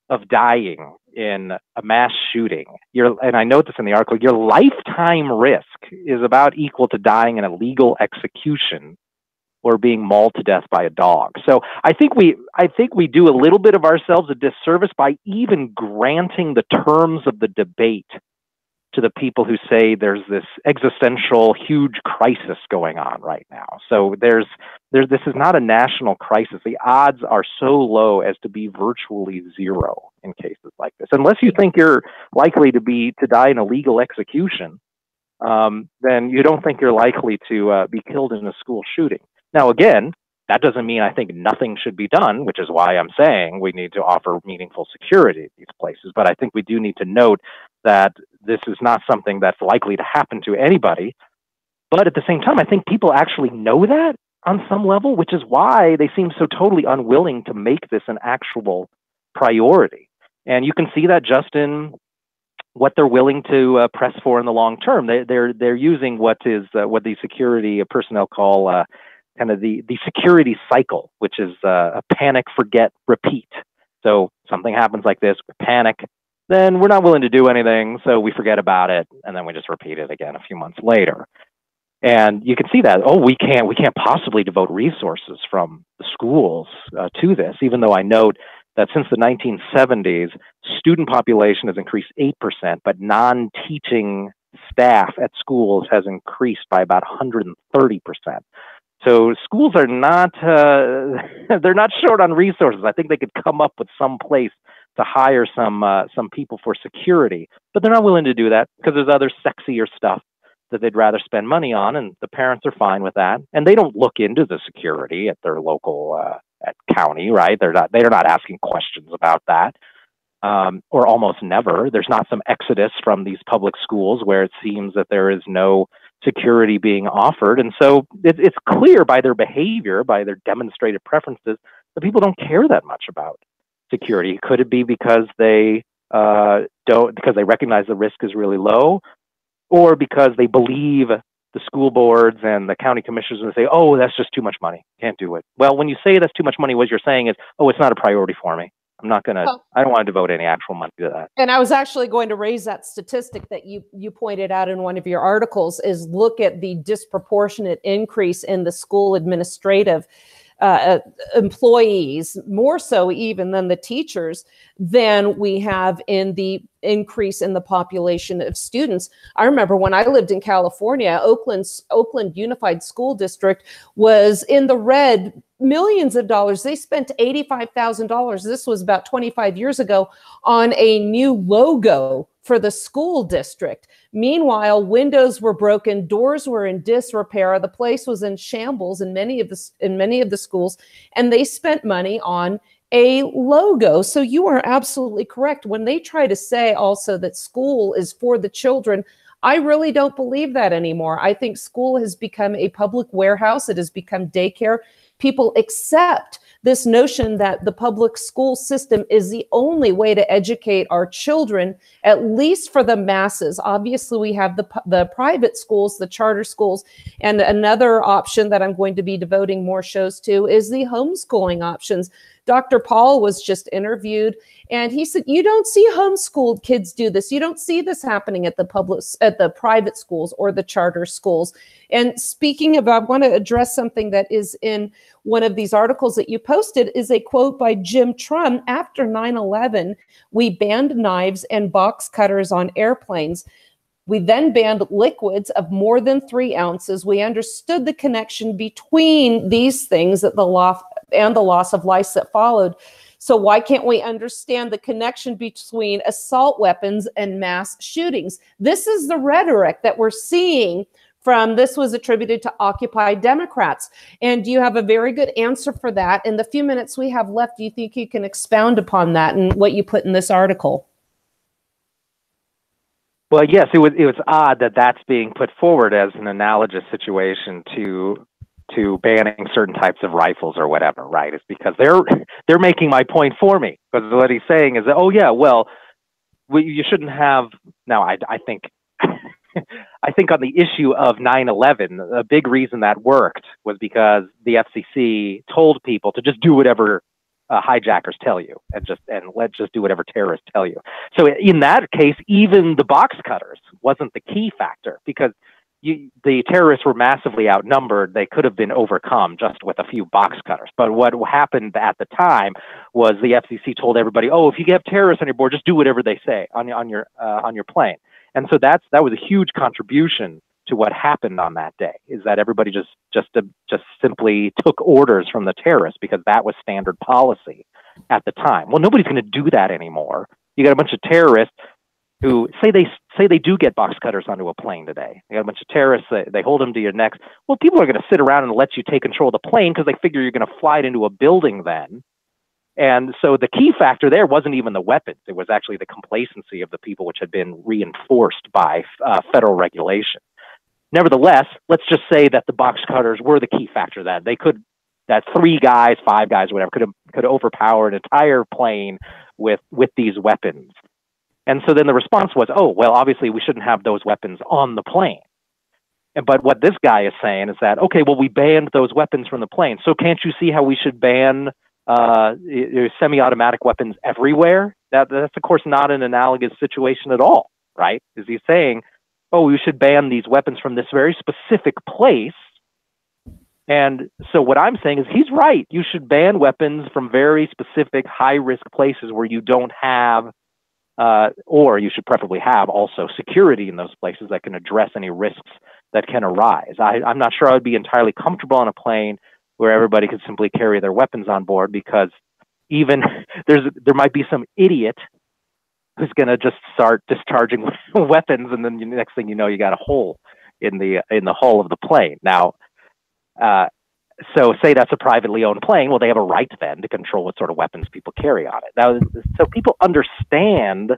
of dying in a mass shooting, and I note this in the article, your lifetime risk is about equal to dying in a legal execution or being mauled to death by a dog. So I think we do a little bit of ourselves a disservice by even granting the terms of the debate to the people who say there's this existential huge crisis going on right now. So this is not a national crisis. The odds are so low as to be virtually zero in cases like this. Unless you think you're likely to die in a legal execution, then you don't think you're likely to be killed in a school shooting. Now, again, that doesn't mean I think nothing should be done, which is why I'm saying we need to offer meaningful security at these places. But I think we do need to note that this is not something that's likely to happen to anybody. But at the same time, I think people actually know that on some level, which is why they seem so totally unwilling to make this an actual priority. And you can see that just in what they're willing to press for in the long term. They're using what the security personnel call kind of the security cycle, which is a panic, forget, repeat. So something happens like this, we panic, then we're not willing to do anything, so we forget about it, and then we just repeat it again a few months later. And you can see that, we can't possibly devote resources from the schools to this, even though I note that since the 1970s, student population has increased 8%, but non-teaching staff at schools has increased by about 130%. So schools are not, they're not short on resources. I think they could come up with some place to hire some people for security, but they're not willing to do that because there's other sexier stuff that they'd rather spend money on, and the parents are fine with that. And they don't look into the security at their local at county, right? They're not asking questions about that, or almost never. There's not some exodus from these public schools where it seems that there is no security being offered. And so it's clear by their behavior, by their demonstrated preferences, that people don't care that much about security. Could it be because they recognize the risk is really low, or because they believe the school boards and the county commissioners will say, oh, that's just too much money, can't do it. Well, when you say that's too much money, what you're saying is, oh, it's not a priority for me. I don't want to devote any actual money to that. And I was actually going to raise that statistic that you pointed out in one of your articles, is look at the disproportionate increase in the school administrative employees, more so even than the teachers, than we have in the increase in the population of students. I remember when I lived in California, Oakland Unified School District was in the red, millions of dollars. They spent $85,000. This was about 25 years ago on a new logo for the school district. Meanwhile, windows were broken, doors were in disrepair, the place was in shambles in many of the schools, and they spent money on a logo. So you are absolutely correct. When they try to say also that school is for the children, I really don't believe that anymore. I think school has become a public warehouse. It has become daycare. People accept this notion that the public school system is the only way to educate our children, at least for the masses. Obviously, we have the private schools, the charter schools, and another option that I'm going to be devoting more shows to is the homeschooling options. Dr. Paul was just interviewed, and he said, you don't see homeschooled kids do this. You don't see this happening at the private schools or the charter schools. And speaking of, I want to address something that is in one of these articles that you posted, is a quote by Jim Trum. After 9/11, we banned knives and box cutters on airplanes. We then banned liquids of more than 3 ounces. We understood the connection between these things that the loss of life that followed. So why can't we understand the connection between assault weapons and mass shootings? This is the rhetoric that we're seeing from, this was attributed to Occupy Democrats. And you have a very good answer for that. In the few minutes we have left, do you think you can expound upon that and what you put in this article? Well, yes, it was odd that that's being put forward as an analogous situation to banning certain types of rifles or whatever, right? It's because they're making my point for me. Because what he's saying is that, oh yeah, well, you shouldn't have. Now, I think I think on the issue of 9/11, a big reason that worked was because the FCC told people to just do whatever hijackers tell you, and let's just do whatever terrorists tell you. So in that case, even the box cutters wasn't the key factor, because the terrorists were massively outnumbered. They could have been overcome just with a few box cutters. But what happened at the time was the FCC told everybody, oh, if you have terrorists on your board, just do whatever they say on your plane. And so that was a huge contribution to what happened on that day, is that everybody just simply took orders from the terrorists because that was standard policy at the time. Well, nobody's going to do that anymore. You got a bunch of terrorists who say they do get box cutters onto a plane today. You got a bunch of terrorists, they hold them to your necks. Well, people are going to sit around and let you take control of the plane because they figure you're going to fly it into a building then. And so the key factor there wasn't even the weapons. It was actually the complacency of the people, which had been reinforced by federal regulation. Nevertheless, let's just say that the box cutters were the key factor, that 3 guys, 5 guys, whatever, could overpower an entire plane with these weapons. And so then the response was, oh, well, obviously we shouldn't have those weapons on the plane. But what this guy is saying is that, okay, well, we banned those weapons from the plane. So can't you see how we should ban semi-automatic weapons everywhere? That's, of course, not an analogous situation at all, right? Is he saying, oh, we should ban these weapons from this very specific place? And so what I'm saying is he's right. You should ban weapons from very specific high-risk places where you don't have, or you should preferably have also security in those places that can address any risks that can arise. I'm not sure I would be entirely comfortable on a plane where everybody could simply carry their weapons on board, because even there might be some idiot who's going to just start discharging weapons, and then the next thing you know, you got a hole in the hull of the plane. Now, so say that's a privately owned plane. Well, they have a right then to control what sort of weapons people carry on it. Now, so people understand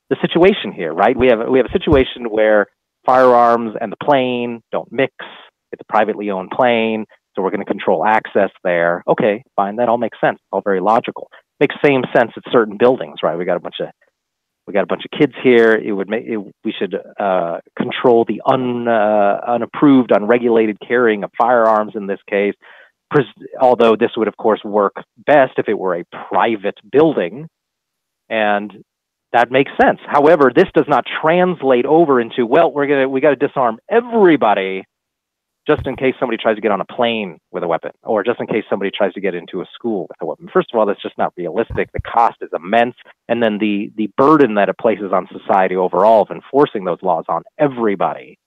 the situation here, right? We have a situation where firearms and the plane don't mix. It's a privately owned plane, so we're going to control access there. Okay, fine, that all makes sense. All very logical. Makes same sense at certain buildings, right? We got a bunch of kids here. We should control the unapproved, unregulated carrying of firearms in this case. Although this would, of course, work best if it were a private building, and that makes sense. However, this does not translate over into, well, we got to disarm everybody just in case somebody tries to get on a plane with a weapon, or just in case somebody tries to get into a school with a weapon. First of all, that's just not realistic. The cost is immense. And then the burden that it places on society overall of enforcing those laws on everybody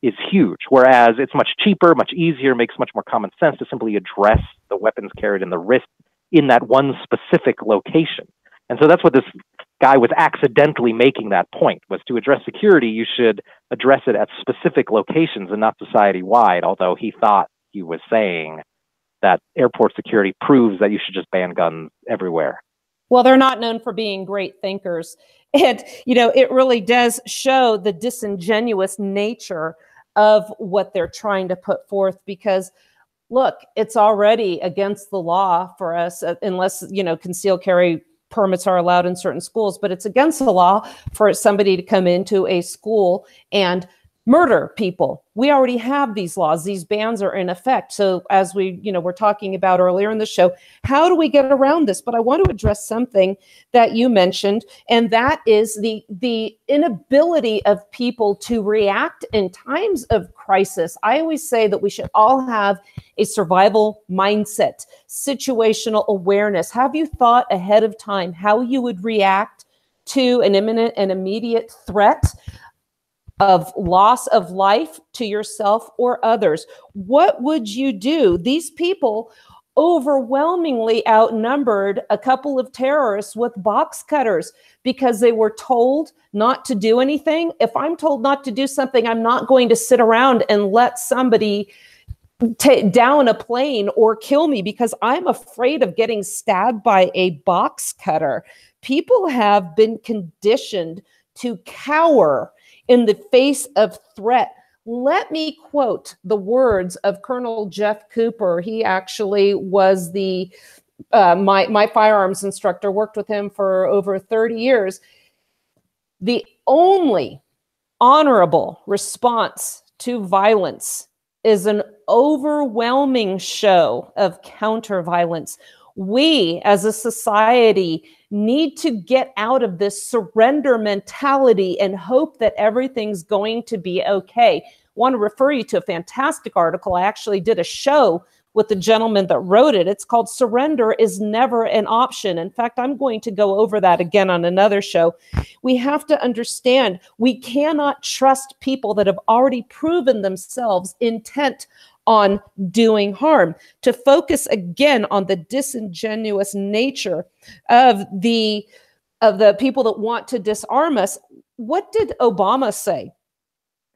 is huge. Whereas it's much cheaper, much easier, makes much more common sense to simply address the weapons carried and the risk in that one specific location. And so that's what this guy was accidentally making that point, was to address security, you should address it at specific locations and not society-wide, although he thought he was saying that airport security proves that you should just ban guns everywhere. Well, they're not known for being great thinkers. And, it really does show the disingenuous nature of what they're trying to put forth, because look, it's already against the law for us, unless, concealed carry permits are allowed in certain schools, but it's against the law for somebody to come into a school and murder people. We already have these laws. These bans are in effect. So as we, were talking about earlier in the show, how do we get around this? But I want to address something that you mentioned, and that is the inability of people to react in times of crisis. I always say that we should all have a survival mindset, situational awareness. Have you thought ahead of time how you would react to an imminent and immediate threat of loss of life to yourself or others? What would you do? These people overwhelmingly outnumbered a couple of terrorists with box cutters because they were told not to do anything. If I'm told not to do something, I'm not going to sit around and let somebody take down a plane or kill me because I'm afraid of getting stabbed by a box cutter. People have been conditioned to cower in the face of threat. Let me quote the words of Colonel Jeff Cooper. He actually was my firearms instructor, worked with him for over 30 years. The only honorable response to violence is an overwhelming show of counter-violence. We as a society need to get out of this surrender mentality and hope that everything's going to be okay. I want to refer you to a fantastic article. I actually did a show with the gentleman that wrote it. It's called Surrender is Never an Option. In fact, I'm going to go over that again on another show. We have to understand we cannot trust people that have already proven themselves intent on doing harm. To focus again on the disingenuous nature of the people that want to disarm us, what did Obama say?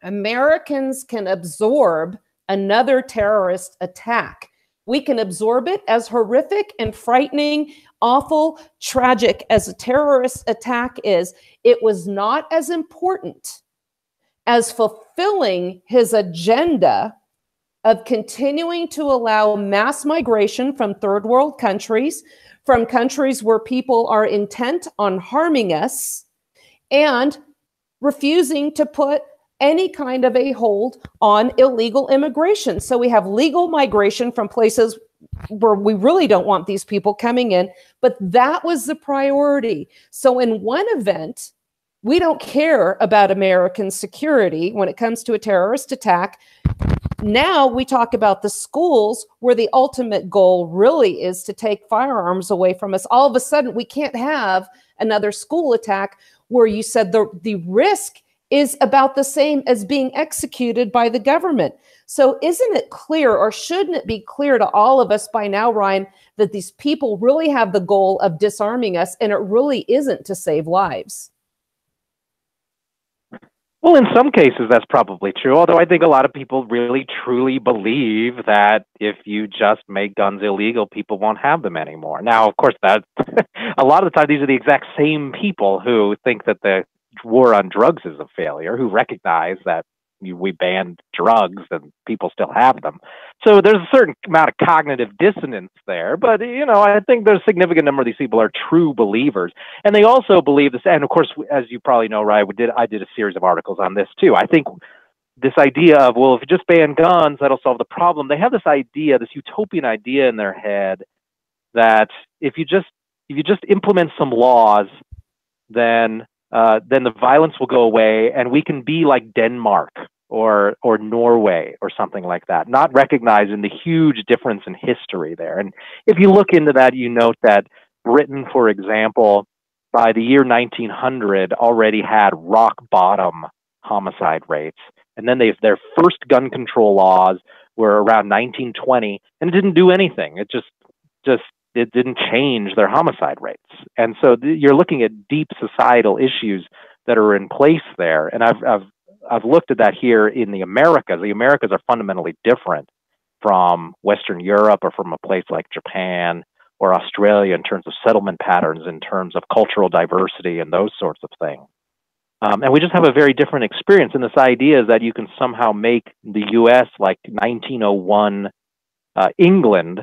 Americans can absorb another terrorist attack. We can absorb it, as horrific and frightening, awful, tragic as a terrorist attack is. It was not as important as fulfilling his agenda of continuing to allow mass migration from third world countries, from countries where people are intent on harming us, and refusing to put any kind of a hold on illegal immigration. So we have legal migration from places where we really don't want these people coming in, but that was the priority. So in one event, we don't care about American security when it comes to a terrorist attack. Now we talk about the schools where the ultimate goal really is to take firearms away from us. All of a sudden, we can't have another school attack where you said the risk is about the same as being executed by the government. So isn't it clear, or shouldn't it be clear to all of us by now, Ryan, that these people really have the goal of disarming us, and it really isn't to save lives? Well, in some cases, that's probably true, although I think a lot of people really truly believe that if you just make guns illegal, people won't have them anymore. Now, of course, that a lot of the time, these are the exact same people who think that the war on drugs is a failure, who recognize that we banned drugs and people still have them. So there's a certain amount of cognitive dissonance there. But, I think there's a significant number of these people are true believers. And they also believe this. And of course, as you probably know, Ryan, I did a series of articles on this too. I think this idea of, well, if you just ban guns, that'll solve the problem. They have this idea, this utopian idea in their head that if you just implement some laws, then the violence will go away, and we can be like Denmark or Norway or something like that, not recognizing the huge difference in history there. And if you look into that, you note that Britain, for example, by the year 1900 already had rock bottom homicide rates. And then their first gun control laws were around 1920, and it didn't do anything. It it didn't change their homicide rates. And so you're looking at deep societal issues that are in place there. And I've looked at that here in the Americas. The Americas are fundamentally different from Western Europe or from a place like Japan or Australia in terms of settlement patterns, in terms of cultural diversity and those sorts of things. And we just have a very different experience. And this idea is that you can somehow make the U.S. like 1901 England.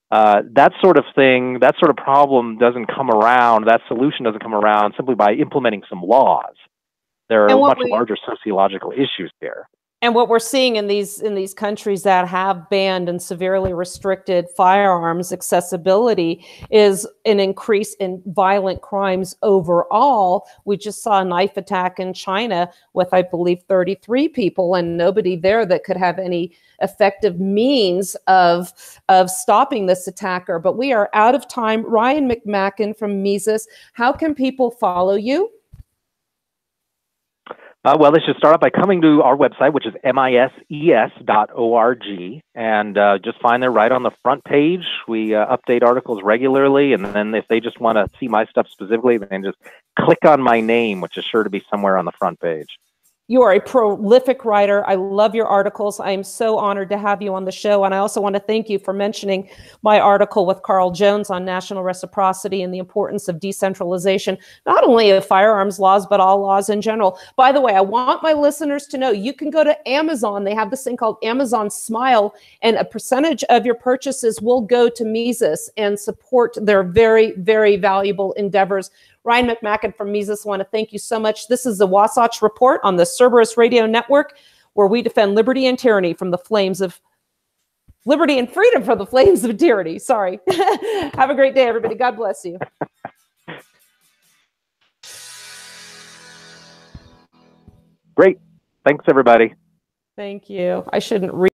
That sort of thing, that sort of problem doesn't come around, that solution doesn't come around simply by implementing some laws. There are much larger sociological issues there. And what we're seeing in these countries that have banned and severely restricted firearms accessibility is an increase in violent crimes overall. We just saw a knife attack in China with, I believe, 33 people, and nobody there that could have any effective means of stopping this attacker. But we are out of time. Ryan McMaken from Mises, how can people follow you? Well, they should start out by coming to our website, which is mises.org, and just find there right on the front page. We update articles regularly, and then if they just want to see my stuff specifically, then just click on my name, which is sure to be somewhere on the front page. You are a prolific writer. I love your articles. I am so honored to have you on the show. And I also want to thank you for mentioning my article with Carl Jones on national reciprocity and the importance of decentralization, not only of firearms laws, but all laws in general. By the way, I want my listeners to know you can go to Amazon. They have this thing called Amazon Smile, and a percentage of your purchases will go to Mises and support their very, very valuable endeavors. Ryan McMaken from Mises, I want to thank you so much. This is the Wasatch Report on the Cerberus Radio Network, where we defend liberty and tyranny from the flames of liberty and freedom from the flames of tyranny. Sorry. Have a great day, everybody. God bless you. Great. Thanks, everybody. Thank you. I shouldn't read.